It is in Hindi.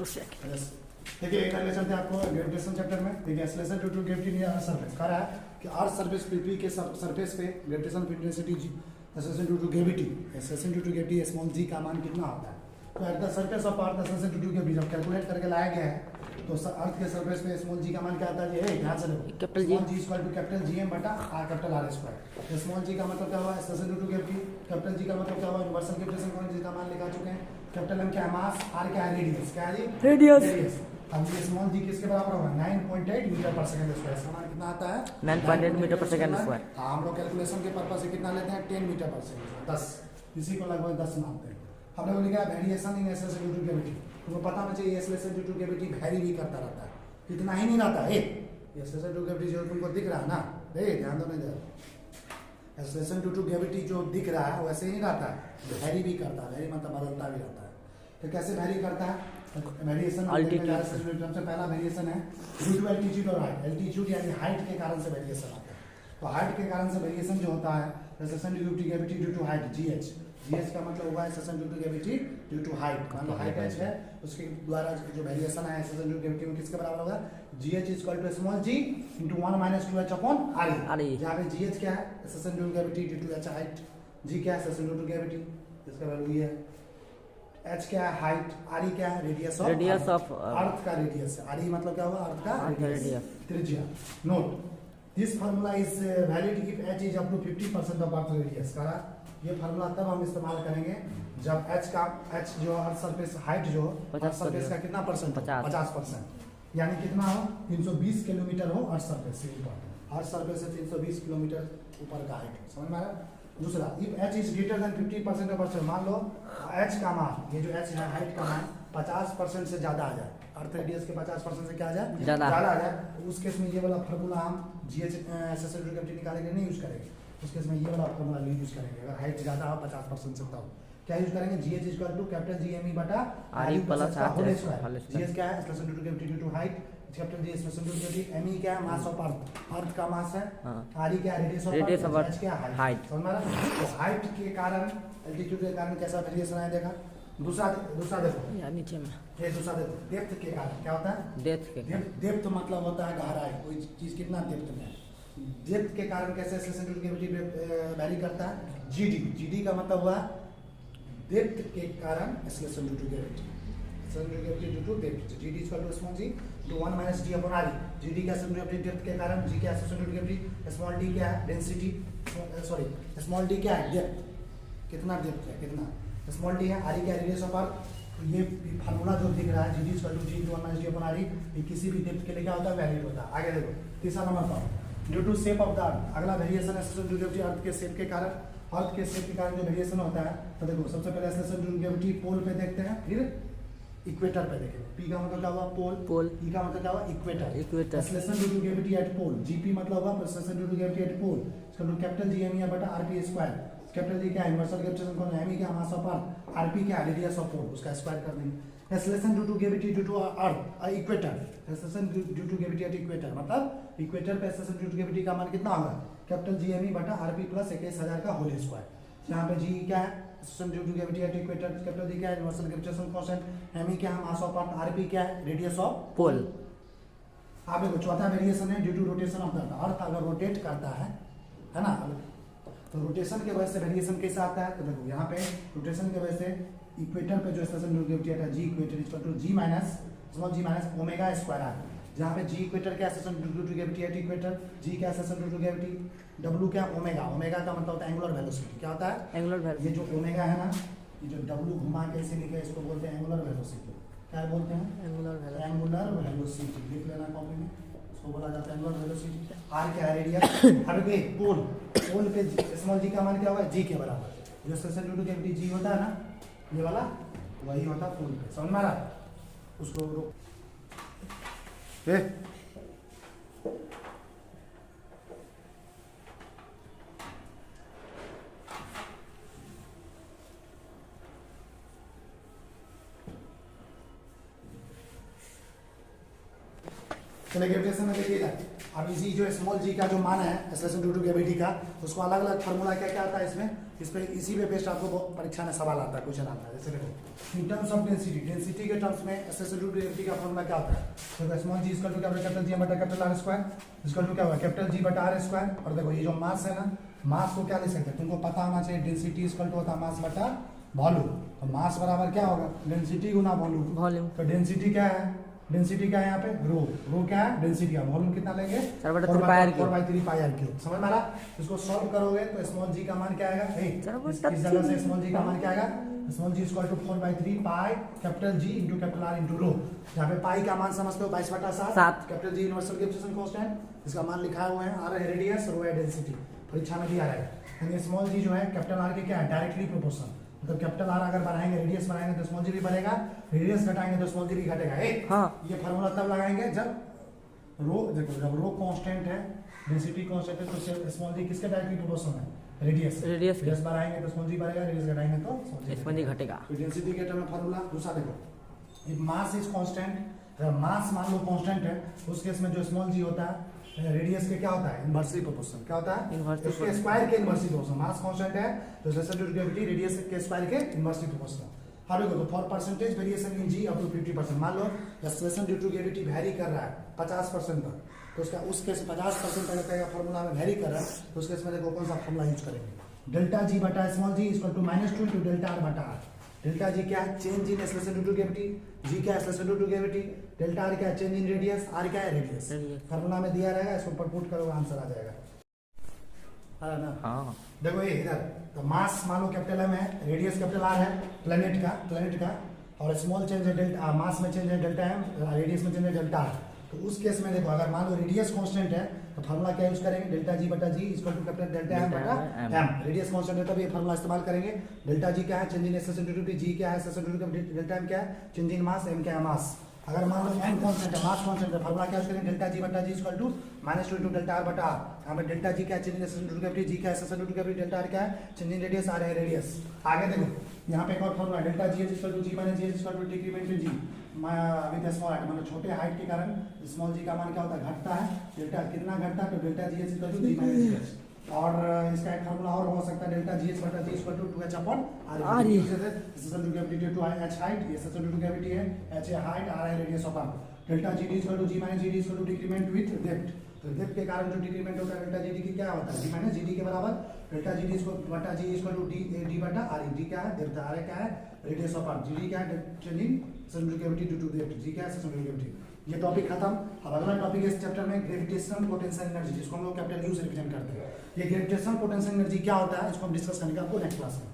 देखिए एक रिलेशन थे आपको ग्रेविटेशन चैप्टर में। देखिए acceleration due to gravity near earth surface कह रहा है कि अर्थ सरफेस पृथ्वी के सरफेस पे gravitation intensity g acceleration due to gravity small g का मान कितना होता है। तो at the surface of Earth acceleration due to gravity जब कैलकुलेट करके लाया गया है तो अर्थ के सरफेस पे स्मॉल जी का मान क्या आता है। ये ध्यान से देखो, small g equal to capital G M बटा R capital R square. Small g का मतलब क्या हुआ acceleration due to gravity, capital G का मतलब क्या हुआ यूनिवर्सल ग्रेविटेशन कांस्टेंट का मान लिखा चुके हैं। कैपिटल एम क्या है मास, आर क्या है रेडियस, क्या है रेडियस। अब ये स्मॉल जी किसके बराबर होगा 9.8 मीटर पर सेकंड स्क्वायर। इसका मान कितना आता है 9.8 मीटर पर सेकंड स्क्वायर। हम लोग कैलकुलेशन के पर्पस से कितना लेते हैं 10 मीटर पर सेकंड 10, इसी को लगभग 10 मानते हैं। हम लोग लिखा है variation in acceleration due to gravity. तुमको पता होना चाहिए acceleration due to gravity vary भी करता रहता है, इतना ही नहीं रहता है। एक्सेलरेशन ड्यू टू ग्रेविटी जो तुमको दिख रहा है ना, ध्यान दो नहीं, एक्सेलरेशन ड्यू टू ग्रेविटी जो दिख रहा है वैसे ही रहता है, वेरी भी करता है। वेरी मतलब बदलता भी रहता है। तो कैसे वेरी करता है वेरिएशन, सबसे पहला वेरिएशन है ड्यू टू एल्टीट्यूड और हाइट। एल्टीट्यूड यानी हाइट के कारण से वेरिएशन आता है। तो हाइट के कारण से वेरिएशन जो होता है acceleration due to gravity due to height gh. Gh का मतलब हुआ acceleration due to gravity due to height. मान लो हाइट एच है, उसके द्वारा जो वेरिएशन है एक्सेलरेशन ड्यू टू ग्रेविटी में किसके बराबर होगा gh equal to small g into 1 minus 2h upon R. जहां पे जीएच क्या है acceleration due to gravity due to h height, g क्या है एक्सेलरेशन ड्यू टू ग्रेविटी, इसका वैल्यू ये है। एच क्या है हाइट, आर क्या है रेडियस ऑफ अर्थ का रेडियस है। आर मतलब क्या होगा अर्थ का रेडियस त्रिज्या। Note this formula is valid if h is up to 50% of earth radius. करा ये फार्मूला तब हम इस्तेमाल करेंगे जब एच जो अर्थ सरफेस हाइट जो अर्थ सरफेस का कितना परसेंट 50%, यानी कितना हो 320 किलोमीटर हो अर्थ सरफेस से ऊपर। अर्थ सरफेस से 320 किलोमीटर ऊपर का हाइट, समझ में आया। दूसरा if h is greater than 50% of अर्थ, मान लो एच का मान ये जो एच है हाइट का मान 50% से ज्यादा आ जाए, अर्थ रेडियस के 50% से क्या आ जाए ज्यादा आ जाए, उस केस में ये वाला फार्मूला हम gh acceleration due to gravity निकालने के लिए नहीं यूज करेंगे। उस केस में ये वाला फार्मूला यूज करेंगे। अगर हाइट ज्यादा हो 50% से तब क्या यूज करेंगे gh equal to capital G M e बटा R e plus whole square. Gh क्या है acceleration due to gravity due to height, capital G acceleration due to gravity, M e क्या है मास ऑफ अर्थ, अर्थ का मास है, आर ई क्या है रेडियस ऑफ अर्थ, एच क्या है हाइट। समझ में आ रहा है। तो हाइट के कारण एल्टीट्यूड के कारण कैसा वेरिएशन आया देखा। दूसरा देखो या नीचे में ये दूसरा देखो डेप्थ के कारण क्या होता है डेप्थ मतलब होता है गहराई, कोई चीज कितना डेप्थ में है। डेप्थ के कारण कैसे acceleration due to gravity vary करता है जीडी का मतलब हुआ डेप्थ के कारण acceleration due to gravity, acceleration due to gravity due to depth. GD equal to small ji to 1 minus d upon are. GD का acceleration due to gravity depth के कारण, जी का acceleration due to gravity, small D क्या है डेंसिटी, सॉरी स्मॉल डी क्या है डेप्थ, कितना डेप्थ है कितना, स्मॉल डी है, आर क्या रेडियस ऑफ अर्थ। ये फार्मूला जो दिख रहा है gd equal to g to 1 minus d upon r, ये किसी भी डेप्थ के लिए क्या होता है वैलिड होता है। आगे देखो तीसरा नंबर पर due to shape of the Earth. अगला variation acceleration due to gravity Earth के शेप के कारण, अर्थ के शेप के कारण जो वेरिएशन होता है। तो देखो सबसे पहले एक्सेलरेशन ड्यू टू ग्रेविटी पोल पे देखते हैं, फिर इक्वेटर पे देखेंगे। पी का मतलब क्या हुआ पोल, ई का मतलब क्या हुआ equator. Acceleration due to gravity at pole, gp मतलब हुआ acceleration due to gravity at pole, इसका कैपिटल जी एम बटा आरपी स्क्वायर। कैपिटल जी क्या है यूनिवर्सल ग्रेविटेशन कौन है, एम क्या मास ऑफ अर्थ, आरपी क्या है रेडियस ऑफ पोल, उसका स्क्वायर कर देंगे। Acceleration due to gravity due to earth equator, acceleration due to gravity at equator मतलब इक्वेटर पे एक्सेलरेशन ड्यू टू ग्रेविटी का मान कितना होगा कैपिटल जी एम बटा आरपी प्लस 21000 का होल स्क्वायर। यहाँ पे जी क्या है acceleration due to gravity at equator, capital G क्या है यूनिवर्सल ग्रेविटेशन कांस्टेंट, एम क्या है मास ऑफ अर्थ, आरपी क्या है रेडियस ऑफ पोल। आप देखो चौथा वेरिएशन है due to rotation of the earth. अगर रोटेट करता है ना, तो रोटेशन के वजह से वेरिएशन कैसा आता है। तो देखो यहाँ पे रोटेशन के वजह से इक्वेटर पे जो एक्सेलरेशन ड्यू टू ग्रेविटी आता है g equator equal to g minus small g minus omega square R, जहाँ पे जी इक्वेटर क्या acceleration due to gravity at equator, g क्या acceleration due to gravity, W क्या ओमेगा, ओमेगा का मतलब होता है एंगुलर वेलोसिटी। क्या होता है एंगुलर वेलोसिटी। ये जो ओमेगा है ना, ये जो डब्ल्यू घुमा के ऐसे लिखे इसको बोलते हैं एंगुलर वेलोसिटी। क्या बोलते हैं एंगुलर वेलोसिटी। लिख लेना कॉपी में, इसको बोला जाता है एंगुलर वेलोसिटी। आर क्या है रेडियस, अब पोल पे स्मॉल जी का मान क्या होगा जी के बराबर। जो एक्सेलरेशन ड्यू टू ग्रेविटी जी होता है ना ये वाला, वही होता है पोल पे। समझ में आ रहा, उसको रोक चलिए ग्रेविटेशन में देखिएगा, अब इसी जो स्मॉल जी का जो मान है एक्सेलरेशन ड्यू टू ग्रेविटी का, उसको अलग अलग फार्मूला क्या क्या आता है इसमें, इस पे इसी पे बेस्ड आपको परीक्षा में सवाल आता है, क्वेश्चन आता है। जैसे देखो in terms of density, density के टर्म्स में एक्सेलरेशन ड्यू टू ग्रेविटी का फार्मूला क्या होता है, तो स्मॉल जी इक्वल टू क्या होगा, कैपिटल जी बटा capital R square equal to क्या होगा, कैपिटल जी बटा आर स्क्वायर। और देखो ये जो मास है ना, मास को क्या लिख सकते हैं, तुमको पता होना चाहिए डेंसिटी इक्वल टू होता है मास बटा वॉल्यूम। तो मास बराबर क्या होगा, डेंसिटी गुना वॉल्यूम। तो डेंसिटी क्या है, डेंसिटी क्या है यहाँ पे, रो क्या है, डेंसिटी का। वॉल्यूम कितना लेंगे, 4/3 पाई आर क्यूब। समझ में आ रहा, इसको सॉल्व करोगे तो स्मॉल जी का मान क्या आएगा, इस जगह से स्मॉल जी का मान क्या आएगा, small g equal to 4/3 pi capital G into capital R into rho. यहाँ पे पाई का मान समझते हो 22/7, capital G universal gravitation constant, इसका मान लिखा हुआ है, आर है रेडियस, रो है डेंसिटी, परीक्षा में दिया है। स्मॉल जी जो है कैपिटल आर के क्या है, डायरेक्टली प्रोपोर्शनल, मतलब कैपिटल आर अगर बढ़ाएंगे, रेडियस बढ़ाएंगे तो स्मॉल जी भी बढ़ेगा, रेडियस घटाएंगे तो स्मॉल जी भी घटेगा। हाँ। ये फार्मूला तब लगाएंगे जब रो, देखो जब रो कांस्टेंट है, डेंसिटी कांस्टेंट है, तो स्मॉल जी किसके डायरेक्टली प्रोपोर्शनल है, रेडियस बढ़ाएंगे तो स्मॉल जी बढ़ेगा, रेडियस घटाएंगे तो स्मॉल जी घटेगा। तो डेंसिटी के टर्म में फार्मूला दूसरा देखो, इफ मास इज कांस्टेंट, अगर मास मान लो कांस्टेंट है, उस केस में जो स्मॉल जी होता है रेडियस के क्या होता है, इनवर्सली प्रोपोर्शनल। क्या होता है, उसके स्क्वायर के इनवर्सली प्रोपोर्शनल। मास कांस्टेंट है तो acceleration due to gravity radius के स्क्वायर के इनवर्सली प्रोपोर्शनल। अब देखो तो for percentage variation in g up to 50%, मान लो acceleration due to gravity vary कर रहा है 50% तक, तो उसका उस केस 50% तक का फॉर्मूला में वेरी कर रहा है, तो उस केस में देखो कौन सा फॉर्मूला यूज करेंगे, डेल्टा जी बटा small g equal to -2 into delta R बटा आर। डेल्टा जी क्या है, change in acceleration due to gravity, g क्या है acceleration due to gravity, delta R क्या है, चेंज इन रेडियस, आर क्या है रेडियस। फार्मूला में दिया रहेगा, इसको ऊपर पुट करो आंसर आ जाएगा। ना हाँ। देखो ये इधर तो मास मान लो कैपिटल एम है, रेडियस कैपिटल आर है प्लेनेट का, और स्मॉल चेंज है डेल्टा, मास में चेंज है डेल्टा एम, रेडियस में चेंज है डेल्टा आर। तो उस केस में देखो अगर मान लो रेडियस कांस्टेंट है तो फार्मूला क्या यूज करेंगे, डेल्टा जी बटा g equal to capital delta M बटा एम। रेडियस कांस्टेंट है तब ये फार्मूला इस्तेमाल करेंगे। डेल्टा जी क्या है, change in acceleration due to g क्या है, acceleration due to delta M क्या है, चेंज इन मास, एम क्या है मास। अगर मान लो एम कांस्टेंट है, मास कांस्टेंट है, फार्मूला क्या यूज करेंगे, डेल्टा जी बटा g equal to -2 into delta R बटा आर। यहाँ पे डेल्टा जी क्या है, change in acceleration due to gravity, g क्या है acceleration due to gravity, delta R क्या है, चेंज इन रेडियस, आर है रेडियस। आगे देखो यहाँ पे एक और formula, delta g equal to g minus g equal to decrement in ji with small height, मतलब छोटे हाइट के कारण स्मॉल जी का मान क्या होता है, घटता है। डेल्टा कितना घटता है, तो delta g equal to g minus g. और इसका एक फार्मूला और हो सकता है, डेल्टा जी बटा g equal to 2h upon R. Acceleration due to gravity to h height, ये एक्सेलरेशन ड्यू टू ग्रेविटी है, h है हाइट, r है radius upon delta g equal to g minus g equal to decrement with depth. तो डेप्थ के कारण जो डिक्रीमेंट होता है डेल्टा जी की क्या होता है, जी माइनस जी के बराबर डेल्टा जी बटा जी इक्वल टू डी बटा आर। डी क्या है, डेल्टा, आर क्या है रेडियस अपॉन जी क्या है, changing acceleration due to gravity due to depth, g क्या है एक्सेलरेशन ड्यू टू ग्रेविटी। ये टॉपिक खत्म। अब अगला टॉपिक है इस चैप्टर में ग्रेविटेशनल पोटेंशियल एनर्जी, जिसको हम लोग कैपिटल यू से रिप्रेजेंट करते हैं। ये ग्रेविटेशनल पोटेंशियल एनर्जी क्या होता है, इसको हम डिस्कस करेंगे आपको नेक्स्ट क्लास में।